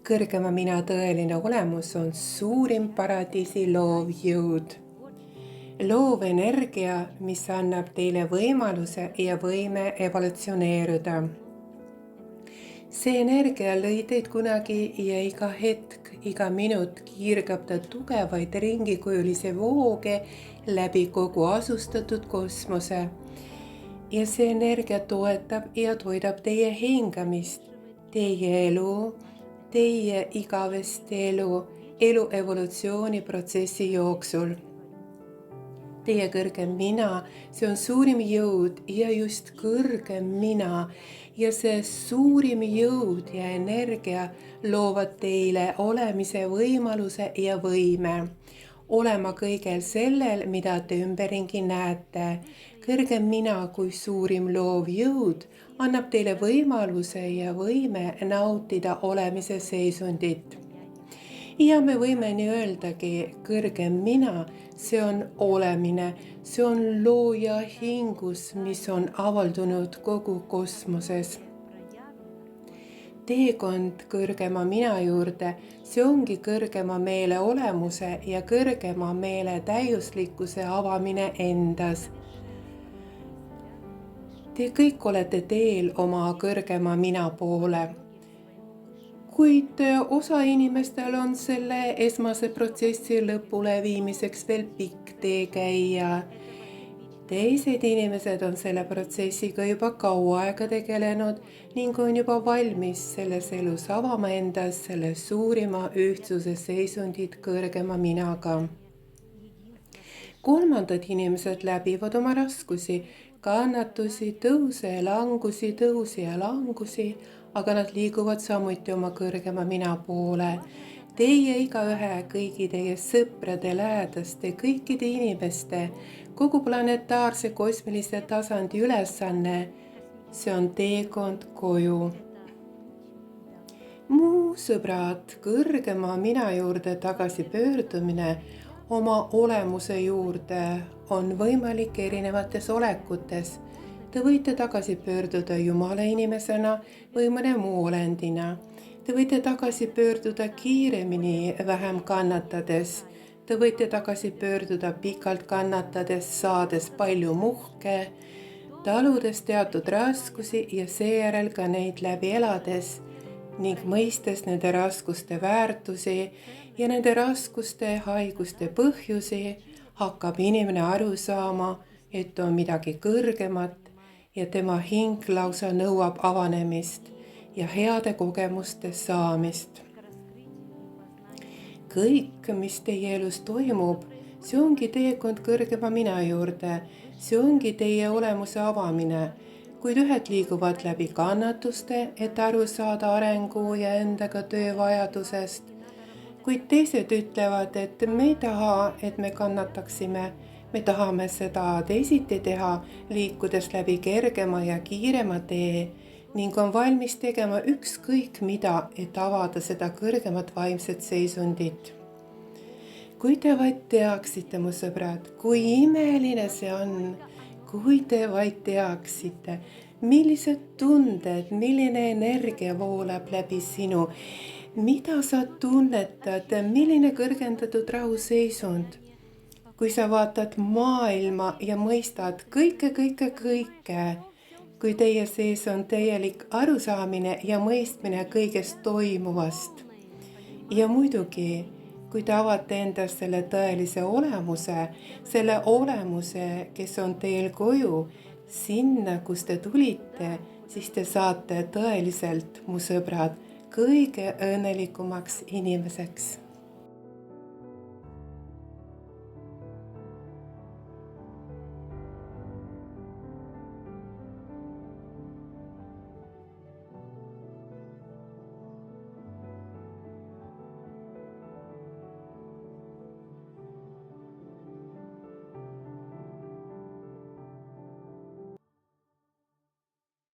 Kõrgema mina tõeline olemus on suurim paradiisi loov jõud. Loov energia, mis annab teile võimaluse ja võime evolutsioneeruda. See energia lõi teid kunagi ja iga hetk, iga minut kiirgab ta tugevaid ringikujulisi vooge läbi kogu asustatud kosmose. Ja see energia toetab ja toidab teie hingamist, teie elu, teie igavest elu evolutsiooniprotsessi jooksul. Teie kõrgem mina, see on suurim jõud ja just kõrgem mina ja see suurim jõud ja energia loovad teile olemise võimaluse ja võime. Olema kõigel sellel, mida te ümberringi näete. Kõrgem mina kui suurim loov jõud annab teile võimaluse ja võime nautida olemise seisundit. Ja me võime nii öeldagi, kõrgem mina, see on olemine, see on looja hingus, mis on avaldunud kogu kosmoses. Teekond kõrgema mina juurde, see ongi kõrgema meele olemuse ja kõrgema meele täiuslikkuse avamine endas. Te kõik olete teel oma kõrgema mina poole. Kuid osa inimestel on selle esmase protsessi lõpule viimiseks veel pikk tee käia. Teised inimesed on selle protsessiga juba kaua aega tegelenud ning on juba valmis selles elus avama endas selle suurima ühtsuse seisundit kõrgema minaga. Kolmandad inimesed läbivad oma raskusi, kannatusi, tõuse ja langusi, aga nad liiguvad samuti oma kõrgema mina poole. Teie igaühe, kõigi teie sõprade, lähedaste, kõikide inimeste, kogu planetaarse kosmilise tasandi ülesanne, see on teekond koju. Mu sõbrad, kõrgema mina juurde tagasi pöördumine oma olemuse juurde on võimalik erinevates olekutes. Te võite tagasi pöörduda Jumala inimesena või mõne muu olendina. Te võite tagasi pöörduda kiiremini, vähem kannatades. Te võite tagasi pöörduda pikalt kannatades, saades palju muhke, taludes teatud raskusi ja seejärel ka neid läbi elades ning mõistes nende raskuste väärtusi ja nende raskuste haiguste põhjusi, hakkab inimene aru saama, et on midagi kõrgemat ja tema hing lausa nõuab avanemist ja heade kogemuste saamist. Kõik, mis teie elus toimub, see ongi teekond kõrgema mina juurde, see ongi teie olemuse avamine, kuid ühed liiguvad läbi kannatuste, et aru saada arengu ja endaga töö vajadusest, kuid teised ütlevad, et me ei taha, et me kannataksime, me tahame seda teisiti teha, liikudes läbi kergema ja kiirema tee ning on valmis tegema ükskõik mida, et avada seda kõrgemat vaimset seisundit. Kui te vaid teaksite, mu sõbrad, kui imeline see on, kui te vaid teaksite, millised tunded, milline energia voolab läbi sinu, mida sa tunnetad, milline kõrgendatud rahuseisund. Kui sa vaatad maailma ja mõistad kõike, kui teie sees on täielik arusaamine ja mõistmine kõigest toimuvast. Ja muidugi, kui te avate endas selle tõelise olemuse, kes on teel koju, sinna, kus te tulite, siis te saate tõeliselt, mu sõbrad, kõige õnnelikumaks inimeseks.